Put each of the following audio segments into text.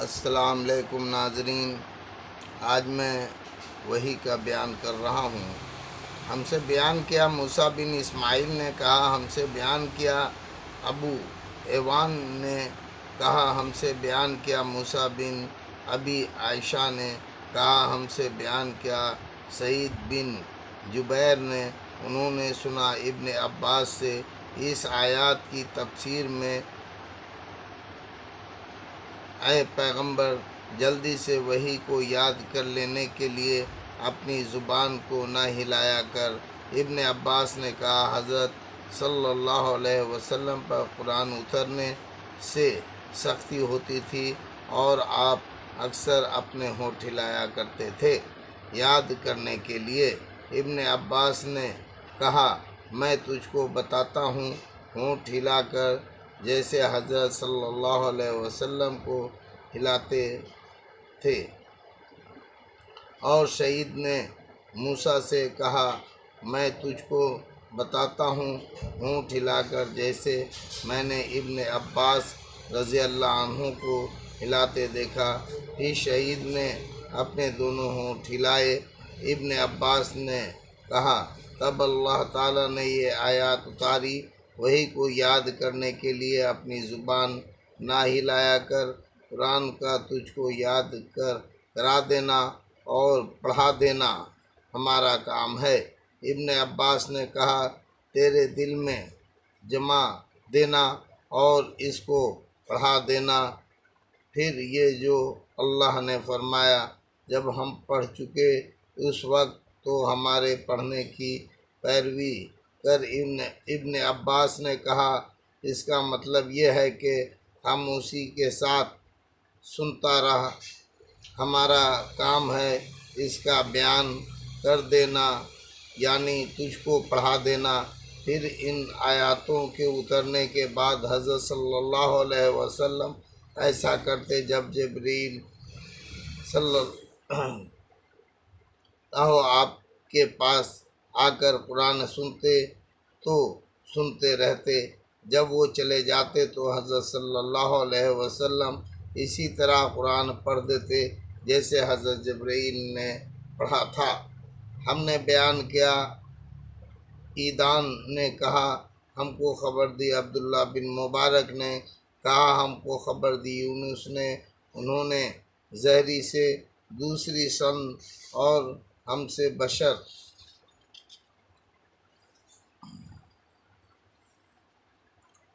السلام علیکم ناظرین، آج میں وحی کا بیان کر رہا ہوں۔ ہم سے بیان کیا موسیٰ بن اسماعیل نے کہا، ہم سے بیان کیا ابو ایوان نے کہا، ہم سے بیان کیا موسیٰ بن ابی عائشہ نے کہا، ہم سے بیان کیا سعید بن جبیر نے۔ انہوں نے سنا ابن عباس سے اس آیات کی تفسیر میں، اے پیغمبر، جلدی سے وحی کو یاد کر لینے کے لیے اپنی زبان کو نہ ہلایا کر۔ ابن عباس نے کہا، حضرت صلی اللہ علیہ وسلم پر قرآن اترنے سے سختی ہوتی تھی اور آپ اکثر اپنے ہونٹ ہلایا کرتے تھے یاد کرنے کے لیے۔ ابن عباس نے کہا، میں تجھ کو بتاتا ہوں ہونٹ ہلا کر، جیسے حضرت صلی اللہ علیہ وسلم کو ہلاتے تھے۔ اور سعید نے موسیٰ سے کہا، میں تجھ کو بتاتا ہوں ہونٹ ہلا کر، جیسے میں نے ابن عباس رضی اللہ عنہ کو ہلاتے دیکھا۔ پھر سعید نے اپنے دونوں ہونٹ ہلائے۔ ابن عباس نے کہا، تب اللہ تعالیٰ نے یہ آیات اتاری، وحی کو یاد کرنے کے لیے اپنی زبان نہ ہلایا کر، قرآن کا تجھ کو یاد کرا دینا اور پڑھا دینا ہمارا کام ہے۔ ابن عباس نے کہا، تیرے دل میں جما دینا اور اس کو پڑھا دینا۔ پھر یہ جو اللہ نے فرمایا، جب ہم پڑھ چکے اس وقت تو ہمارے پڑھنے کی پیروی کر۔ ابن عباس نے کہا، اس کا مطلب یہ ہے کہ خاموشی کے ساتھ سنتا رہ، ہمارا کام ہے اس کا بیان کر دینا، یعنی تجھ کو پڑھا دینا۔ پھر ان آیاتوں کے اترنے کے بعد حضرت صلی اللہ علیہ وسلم ایسا کرتے، جب جبرائیل صلی اللہ آپ کے پاس آ کر قرآن سنتے تو سنتے رہتے، جب وہ چلے جاتے تو حضرت صلی اللہ علیہ وسلم اسی طرح قرآن پڑھ دیتے جیسے حضرت جبرائیل نے پڑھا تھا۔ ہم نے بیان کیا، عیدان نے کہا، ہم کو خبر دی عبداللہ بن مبارک نے کہا، ہم کو خبر دی یونس نے، انہوں نے زہری سے دوسری سند اور ہم سے بشر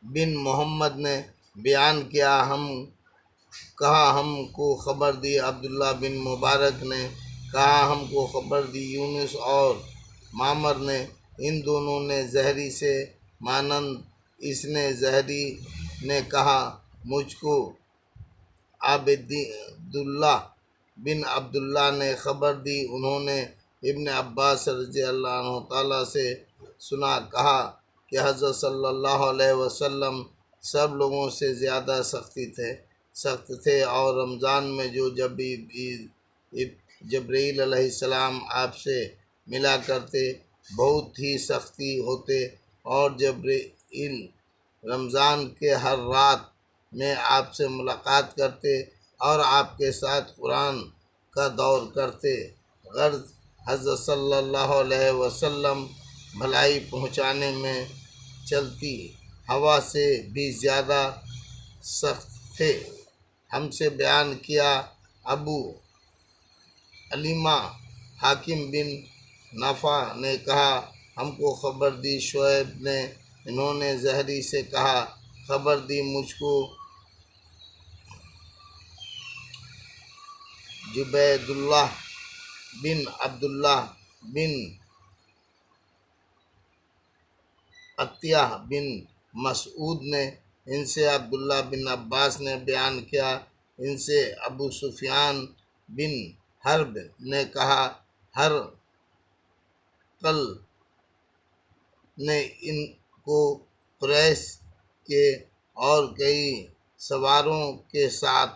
بن محمد نے بیان کیا، ہم کو خبر دی عبداللہ بن مبارک نے کہا، ہم کو خبر دی یونس اور معمر نے، ان دونوں نے زہری سے مانند اس نے زہری نے کہا، مجھ کو عبیداللہ بن عبداللہ نے خبر دی، انہوں نے ابن عباس رضی اللہ عنہ تعالیٰ سے سنا، کہا کہ حضرت صلی اللہ علیہ وسلم سب لوگوں سے زیادہ سخت تھے، اور رمضان میں جب جبرائیل علیہ السلام آپ سے ملا کرتے بہت ہی سختی ہوتے، اور جبرائیل رمضان کے ہر رات میں آپ سے ملاقات کرتے اور آپ کے ساتھ قرآن کا دور کرتے۔ غرض حضرت صلی اللہ علیہ وسلم بھلائی پہنچانے میں چلتی ہوا سے بھی زیادہ سخت تھے۔ ہم سے بیان کیا ابو علیمہ حاکم بن نافع نے کہا، ہم کو خبر دی شعیب نے، انہوں نے زہری سے کہا، خبر دی مجھ کو جبیداللہ بن عبداللہ بن عطیہ بن مسعود نے، ان سے عبداللہ بن عباس نے بیان کیا، ان سے ابو سفیان بن حرب نے کہا، ہرقل نے ان کو قریش کے اور کئی سواروں کے ساتھ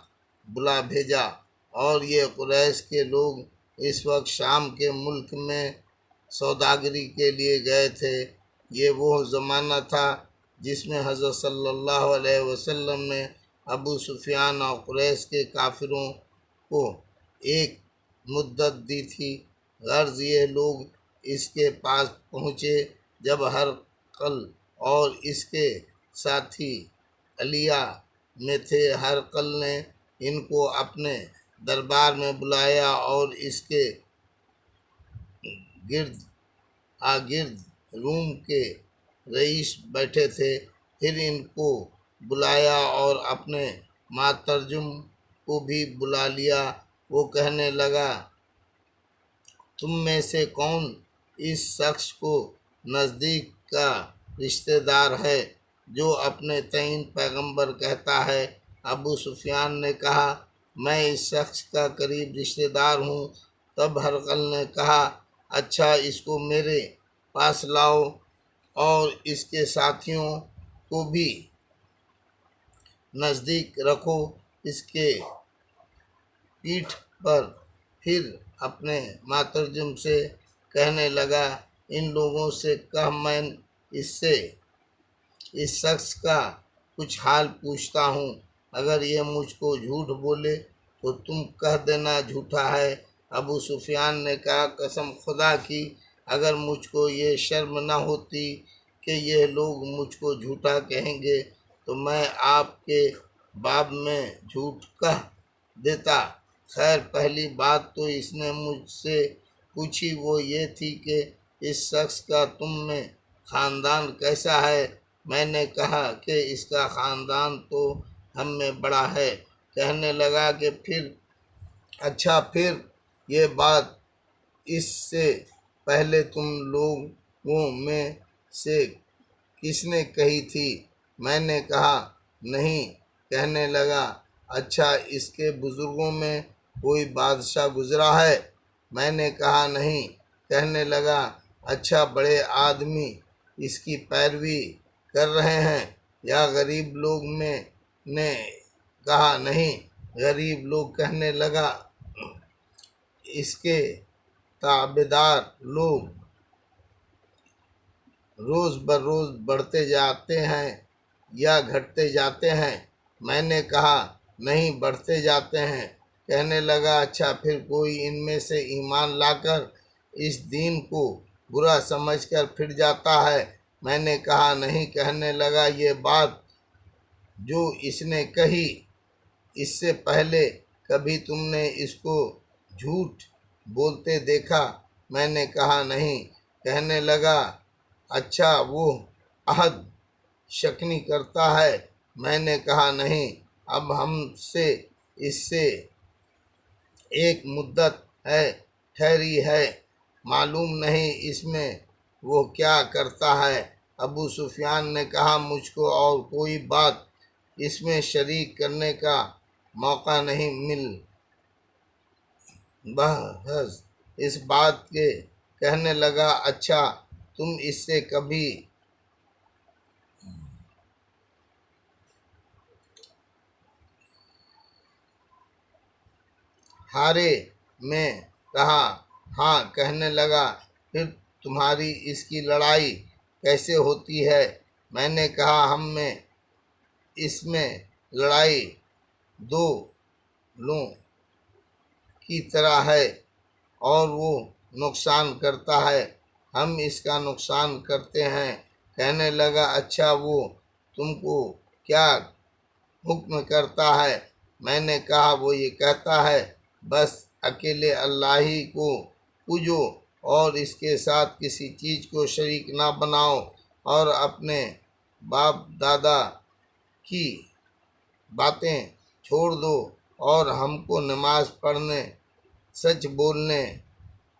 بلا بھیجا، اور یہ قریش کے لوگ اس وقت شام کے ملک میں سوداگری کے لیے گئے تھے۔ یہ وہ زمانہ تھا جس میں حضرت صلی اللہ علیہ وسلم نے ابو سفیان اور قریش کے کافروں کو ایک مدت دی تھی۔ غرض یہ لوگ اس کے پاس پہنچے جب ہرقل اور اس کے ساتھی علیہ میں تھے۔ ہرقل نے ان کو اپنے دربار میں بلایا اور اس کے گرد روم کے رئیس بیٹھے تھے۔ پھر ان کو بلایا اور اپنے ماترجم کو بھی بلا لیا۔ وہ کہنے لگا، تم میں سے کون اس شخص کو نزدیک کا رشتہ دار ہے جو اپنے تعین پیغمبر کہتا ہے؟ ابو سفیان نے کہا، میں اس شخص کا قریب رشتہ دار ہوں۔ تب ہرقل نے کہا، اچھا، اس کو میرے پاس لاؤ اور اس کے ساتھیوں کو بھی نزدیک رکھو۔ اس کے پیٹھ پر پھر اپنے ماترجم سے کہنے لگا، ان لوگوں سے کہہ، میں اس شخص کا کچھ حال پوچھتا ہوں۔ اگر یہ مجھ کو جھوٹ بولے تو تم کہہ دینا جھوٹا ہے۔ ابو سفیان نے کہا، قسم خدا کی، اگر مجھ کو یہ شرم نہ ہوتی کہ یہ لوگ مجھ کو جھوٹا کہیں گے تو میں آپ کے باب میں جھوٹ کہہ دیتا۔ خیر، پہلی بات تو اس نے مجھ سے پوچھی، وہ یہ تھی کہ اس شخص کا تم میں خاندان کیسا ہے؟ میں نے کہا کہ اس کا خاندان تو ہم میں بڑا ہے۔ کہنے لگا کہ اچھا، پھر یہ بات اس سے پہلے تم لوگوں میں سے کس نے کہی تھی؟ میں نے کہا، نہیں۔ کہنے لگا، اچھا، اس کے بزرگوں میں کوئی بادشاہ گزرا ہے؟ میں نے کہا، نہیں۔ کہنے لگا، اچھا، بڑے آدمی اس کی پیروی کر رہے ہیں یا غریب لوگ؟ میں نے کہا، نہیں، غریب لوگ۔ کہنے لگا، اس کے تابعدار لوگ روز بروز بڑھتے جاتے ہیں یا گھٹتے جاتے ہیں؟ میں نے کہا، نہیں، بڑھتے جاتے ہیں۔ کہنے لگا، اچھا، پھر کوئی ان میں سے ایمان لا کر اس دین کو برا سمجھ کر پھر جاتا ہے؟ میں نے کہا، نہیں۔ کہنے لگا، یہ بات جو اس نے کہی، اس سے پہلے کبھی تم نے اس کو جھوٹ بولتے دیکھا؟ میں نے کہا، نہیں۔ کہنے لگا، اچھا، وہ عہد شکنی کرتا ہے؟ میں نے کہا، نہیں۔ اب ہم سے اس سے ایک مدت ہے ٹھہری ہے، معلوم نہیں اس میں وہ کیا کرتا ہے۔ ابو سفیان نے کہا، مجھ کو اور کوئی بات اس میں شریک کرنے کا موقع نہیں مل۔ بہرحال اس بات کے کہنے لگا، اچھا، تم اس سے کبھی ہارے؟ میں کہا، ہاں۔ کہنے لگا، پھر تمہاری اس کی لڑائی کیسے ہوتی ہے؟ میں نے کہا، اس میں لڑائی دو لوں کی طرح ہے اور وہ نقصان کرتا ہے، ہم اس کا نقصان کرتے ہیں۔ کہنے لگا، اچھا، وہ تم کو کیا حکم کرتا ہے؟ میں نے کہا، وہ یہ کہتا ہے، بس اکیلے اللہ ہی کو پوجو اور اس کے ساتھ کسی چیز کو شریک نہ بناؤ، اور اپنے باپ دادا کی باتیں چھوڑ دو، اور ہم کو نماز پڑھنے، سچ بولنے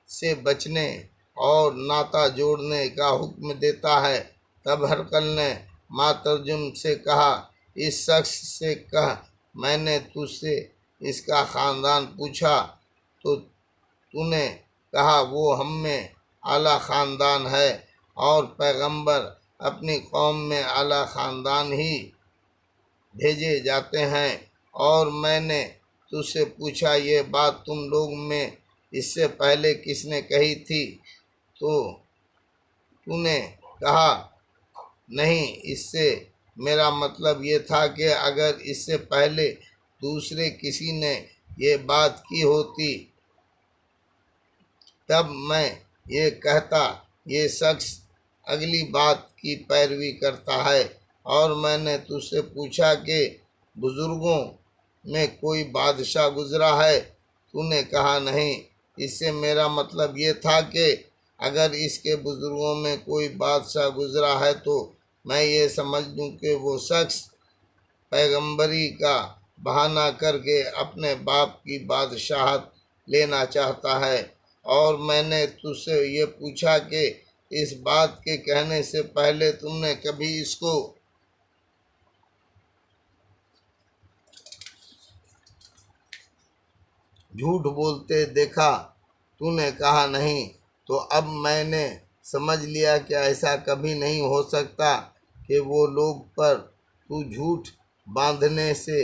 سے بچنے اور ناطہ جوڑنے کا حکم دیتا ہے۔ تب ہرقل نے ماترجم سے کہا، اس شخص سے کہہ، میں نے تجھ سے اس کا خاندان پوچھا تو تو نے کہا وہ ہم میں اعلیٰ خاندان ہے، اور پیغمبر اپنی قوم میں اعلیٰ خاندان ہی بھیجے جاتے ہیں۔ اور میں نے تجھ سے پوچھا، یہ بات تم لوگ میں اس سے پہلے کس نے کہی تھی؟ تو نے کہا، نہیں، اس سے میرا مطلب یہ تھا کہ اگر اس سے پہلے دوسرے کسی نے یہ بات کی ہوتی تب میں یہ کہتا یہ شخص اگلی بات کی پیروی کرتا ہے، اور میں نے تجھ سے پوچھا کہ بزرگوں میں کوئی بادشاہ گزرا ہے؟ تو نے کہا نہیں۔ اس سے میرا مطلب یہ تھا کہ اگر اس کے بزرگوں میں کوئی بادشاہ گزرا ہے تو میں یہ سمجھ لوں کہ وہ شخص پیغمبری کا بہانہ کر کے اپنے باپ کی بادشاہت لینا چاہتا ہے، اور میں نے تجھ سے یہ پوچھا کہ اس بات کے کہنے سے پہلے تم نے کبھی اس کو جھوٹ بولتے دیکھا؟ تو نے کہا نہیں۔ تو اب میں نے سمجھ لیا کہ ایسا کبھی نہیں ہو سکتا کہ وہ لوگ پر تو جھوٹ باندھنے سے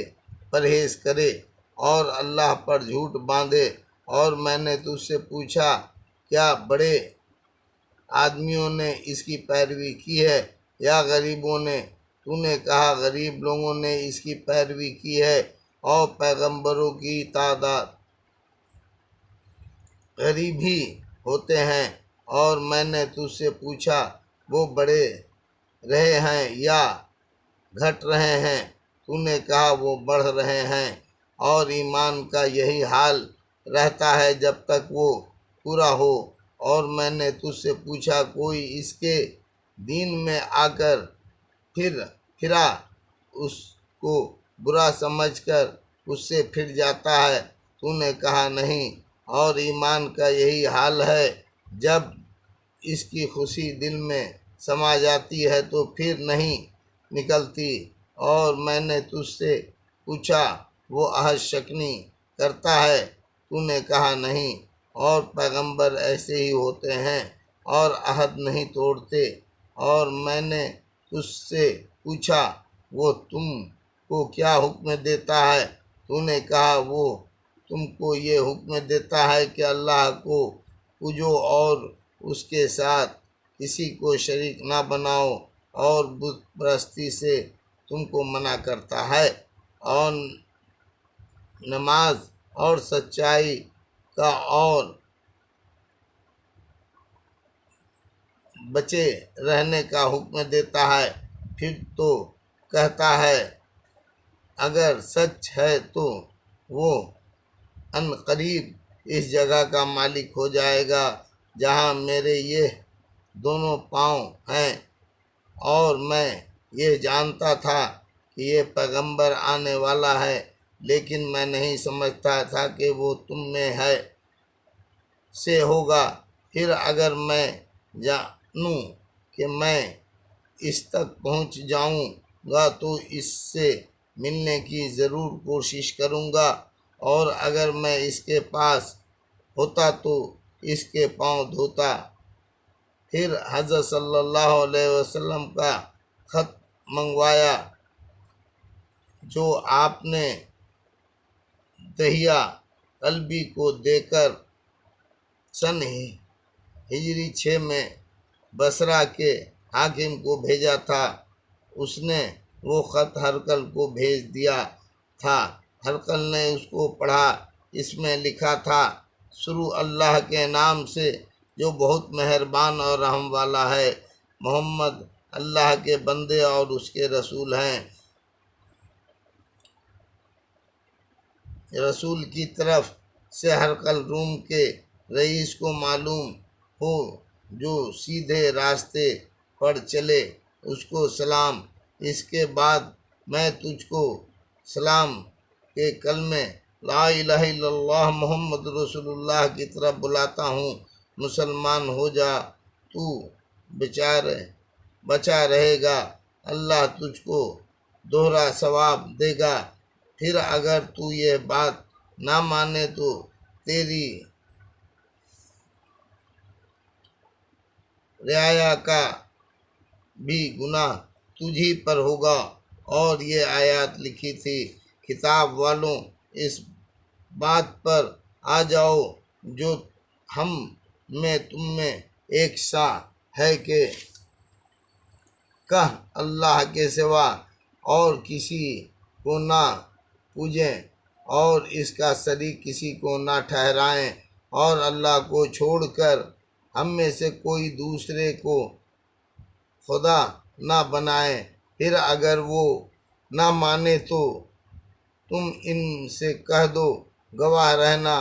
پرہیز کرے اور اللہ پر جھوٹ باندھے۔ اور میں نے تجھ سے پوچھا کیا بڑے آدمیوں نے اس کی پیروی کی ہے یا غریبوں نے؟ تو نے کہا غریب لوگوں نے اس کی پیروی کی ہے، اور پیغمبروں کی تعداد غریب ہی ہوتے ہیں۔ اور میں نے تجھ سے پوچھا وہ بڑھے رہے ہیں یا گھٹ رہے ہیں؟ تو نے کہا وہ بڑھ رہے ہیں، اور ایمان کا یہی حال رہتا ہے جب تک وہ پورا ہو۔ اور میں نے تجھ سے پوچھا کوئی اس کے دین میں آ کر پھرا اس کو برا سمجھ کر اس سے پھر جاتا ہے؟ تو نے کہا نہیں۔ اور ایمان کا یہی حال ہے جب اس کی خوشی دل میں سما جاتی ہے تو پھر نہیں نکلتی۔ اور میں نے تجھ سے پوچھا وہ عہد شکنی کرتا ہے؟ تو نے کہا نہیں۔ اور پیغمبر ایسے ہی ہوتے ہیں اور عہد نہیں توڑتے۔ اور میں نے تجھ سے پوچھا وہ تم کو کیا حکم دیتا ہے؟ تو نے کہا وہ تم کو یہ حکم دیتا ہے کہ اللہ کو پوجو اور اس کے ساتھ کسی کو شریک نہ بناؤ، اور بت پرستی سے تم کو منع کرتا ہے، اور نماز اور سچائی کا اور بچے رہنے کا حکم دیتا ہے۔ پھر تو کہتا ہے اگر سچ ہے تو وہ ان قریب اس جگہ کا مالک ہو جائے گا جہاں میرے یہ دونوں پاؤں ہیں، اور میں یہ جانتا تھا کہ یہ پیغمبر آنے والا ہے، لیکن میں نہیں سمجھتا تھا کہ وہ تم میں سے ہوگا۔ پھر اگر میں جانوں کہ میں اس تک پہنچ جاؤں گا تو اس سے ملنے کی ضرور کوشش کروں گا، اور اگر میں اس کے پاس ہوتا تو اس کے پاؤں دھوتا۔ پھر حضرت صلی اللہ علیہ وسلم کا خط منگوایا جو آپ نے دہیہ قلبی کو دے کر سن ہجری 6 میں بصرہ کے حاکم کو بھیجا تھا۔ اس نے وہ خط ہرقل کو بھیج دیا تھا۔ ہرقل نے اس کو پڑھا۔ اس میں لکھا تھا شروع اللہ کے نام سے جو بہت مہربان اور رحم والا ہے۔ محمد اللہ کے بندے اور اس کے رسول ہیں۔ رسول کی طرف سے ہرقل روم کے رئیس کو معلوم ہو جو سیدھے راستے پر چلے اس کو سلام۔ اس کے بعد میں تجھ کو اسلام کے کلمے لا الہ الا اللہ محمد رسول اللہ کی طرف بلاتا ہوں، مسلمان ہو جا، تو بچا رہے گا، اللہ تجھ کو دوہرا ثواب دے گا۔ پھر اگر تو یہ بات نہ مانے تو تیری رعایا کا بھی گناہ تجھ ہی پر ہوگا۔ اور یہ آیات لکھی تھی کتاب والوں اس بات پر آ جاؤ جو ہم میں تم میں ایک سا ہے کہ کہ اللہ کے سوا اور کسی کو نہ پوجیں اور اس کا شریک کسی کو نہ ٹھہرائیں، اور اللہ کو چھوڑ کر ہم میں سے کوئی دوسرے کو خدا نہ بنائے۔ پھر اگر وہ نہ مانے تو تم ان سے کہہ دو، گواہ رہنا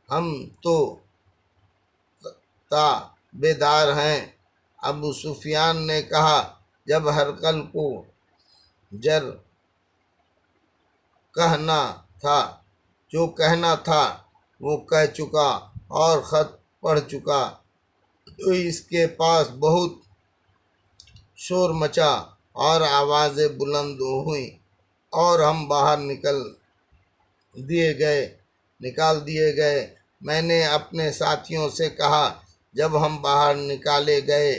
ہم تو تابعدار ہیں۔ ابو سفیان نے کہا، جب ہرقل کو جر جو کہنا تھا وہ کہہ چکا اور خط پڑھ چکا، تو اس کے پاس بہت شور مچا اور آوازیں بلند ہوئیں اور ہم باہر نکال دیے گئے۔ میں نے اپنے ساتھیوں سے کہا، جب ہم باہر نکالے گئے،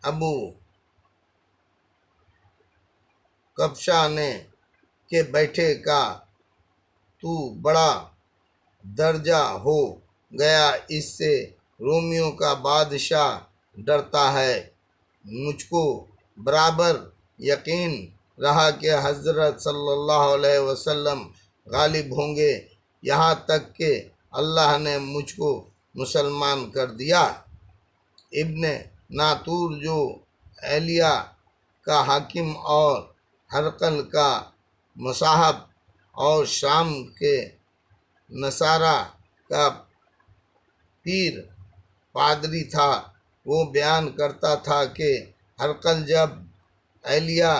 ابو کبشہ نے کہ بیٹھے کا تو بڑا درجہ ہو گیا، اس سے رومیوں کا بادشاہ ڈرتا ہے۔ مجھ کو برابر یقین رہا کہ حضرت صلی اللہ علیہ وسلم غالب ہوں گے، یہاں تک کہ اللہ نے مجھ کو مسلمان کر دیا۔ ابن ناطور جو ایلیا کا حاکم اور ہرقل کا مصاحب اور شام کے نصارہ کا پیر پادری تھا، وہ بیان کرتا تھا کہ ہرقل جب ایلیا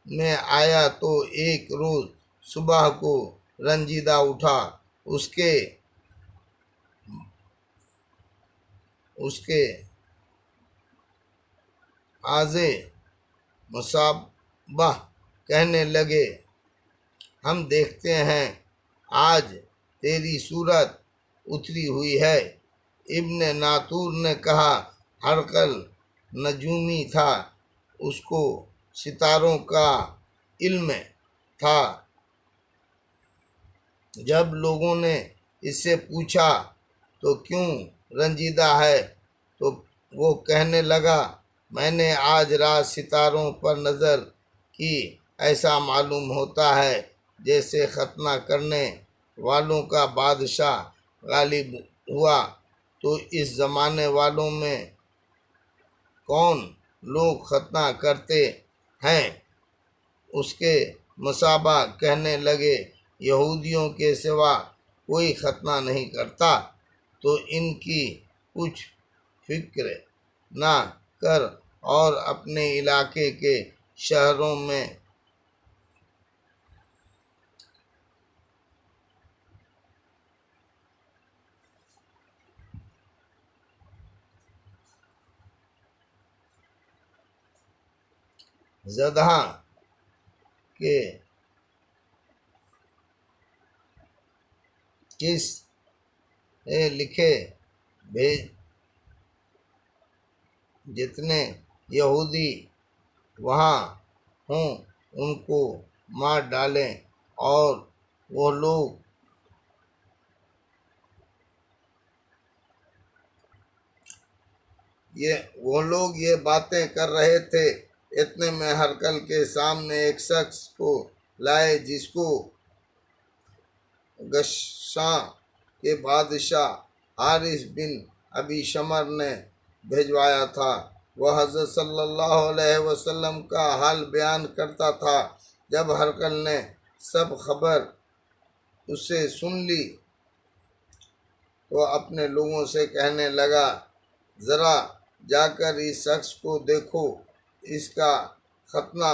میں آیا تو ایک روز صبح کو رنجیدہ اٹھا، اس کے اعضاء مصابہ کہنے لگے، ہم دیکھتے ہیں آج تیری صورت اتری ہوئی ہے۔ ابن ناطور نے کہا، ہرقل نجومی تھا، اس کو ستاروں کا علم تھا۔ جب لوگوں نے اس سے پوچھا تو کیوں رنجیدہ ہے، تو وہ کہنے لگا، میں نے آج رات ستاروں پر نظر کی، ایسا معلوم ہوتا ہے جیسے ختنہ کرنے والوں کا بادشاہ غالب ہوا۔ تو اس زمانے والوں میں کون لوگ ختنہ کرتے ہیں؟ اس کے مصاحبہ کہنے لگے، یہودیوں کے سوا کوئی ختنہ نہیں کرتا، تو ان کی کچھ فکر نہ کر اور اپنے علاقے کے شہروں میں زدہ کے کس لکھے بھیج، جتنے یہودی وہاں ہوں ان کو مار ڈالیں، اور وہ لوگ یہ باتیں کر رہے تھے، اتنے میں ہرقل کے سامنے ایک شخص کو لائے جس کو غشاں کے بادشاہ حارث بن ابی شمر نے بھیجوایا تھا۔ وہ حضرت صلی اللہ علیہ وسلم کا حال بیان کرتا تھا۔ جب ہرقل نے سب خبر اس سے سن لی تو اپنے لوگوں سے کہنے لگا، ذرا جا کر اس شخص کو دیکھو، اس کا ختنہ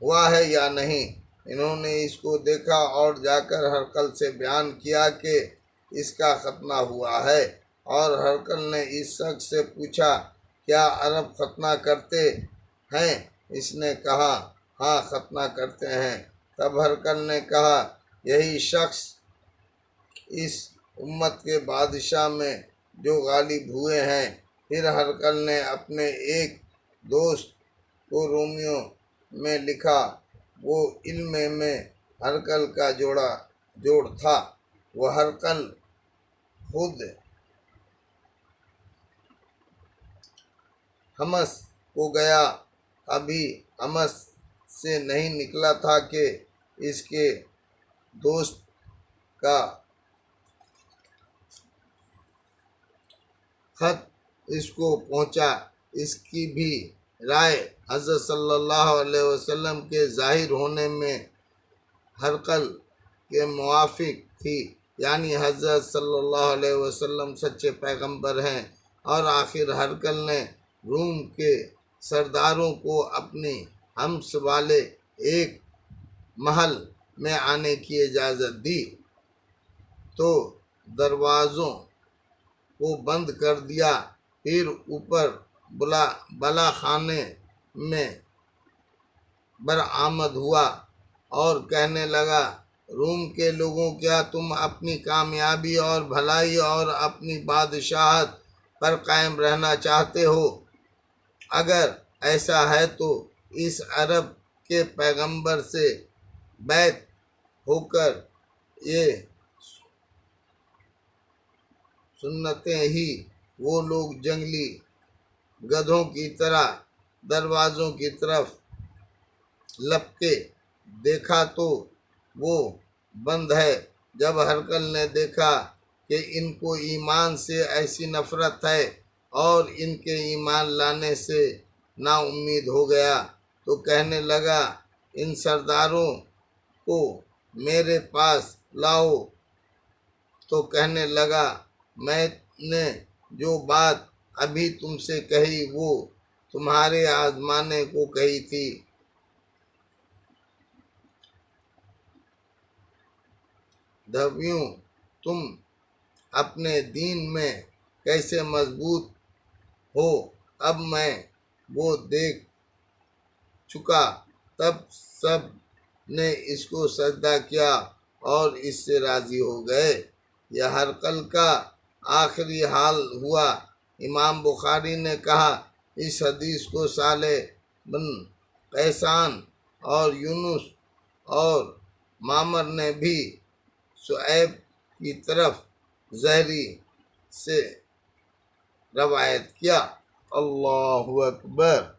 ہوا ہے یا نہیں۔ انہوں نے اس کو دیکھا اور جا کر ہرقل سے بیان کیا کہ اس کا ختنہ ہوا ہے۔ اور ہرقل نے اس شخص سے پوچھا، کیا عرب ختنہ کرتے ہیں؟ اس نے کہا، ہاں ختنہ کرتے ہیں۔ تب ہرقل نے کہا، یہی شخص اس امت کے بادشاہ میں جو غالب ہوئے ہیں۔ پھر ہرقل نے اپنے ایک دوست کو رومیوں میں لکھا، وہ علم میں ہرقل کا جوڑ تھا۔ وہ ہرقل خود حمص کو گیا، ابھی امس سے نہیں نکلا تھا کہ اس کے دوست کا خط اس کو پہنچا۔ اس کی بھی رائے حضرت صلی اللہ علیہ وسلم کے ظاہر ہونے میں ہرقل کے موافق تھی، یعنی حضرت صلی اللہ علیہ وسلم سچے پیغمبر ہیں۔ اور آخر ہرقل نے روم کے سرداروں کو اپنی حمس والے ایک محل میں آنے کی اجازت دی تو دروازوں کو بند کر دیا، پھر اوپر بلا خانے میں برآمد ہوا اور کہنے لگا، روم کے لوگوں، کیا تم اپنی کامیابی اور بھلائی اور اپنی بادشاہت پر قائم رہنا چاہتے ہو؟ اگر ایسا ہے تو اس عرب کے پیغمبر سے بیعت ہو کر یہ سنتیں ہی وہ لوگ جنگلی گدھوں کی طرح دروازوں کی طرف لپکے، دیکھا تو وہ بند ہے۔ جب ہرقل نے دیکھا کہ ان کو ایمان سے ایسی نفرت ہے اور ان کے ایمان لانے سے نا امید ہو گیا تو کہنے لگا، ان سرداروں کو میرے پاس لاؤ۔ تو کہنے لگا، میں نے جو بات ابھی تم سے کہی وہ تمہارے آزمانے کو کہی تھی۔ دھویوں، تم اپنے دین میں کیسے مضبوط ہو، اب میں وہ دیکھ چکا۔ تب سب نے اس کو سجدہ کیا اور اس سے راضی ہو گئے۔ یہ ہرقل کا آخری حال ہوا۔ امام بخاری نے کہا، اس حدیث کو صالح بن قیسان اور یونس اور معمر نے بھی شعیب کی طرف زہری سے روایت کیا۔ اللہ اکبر۔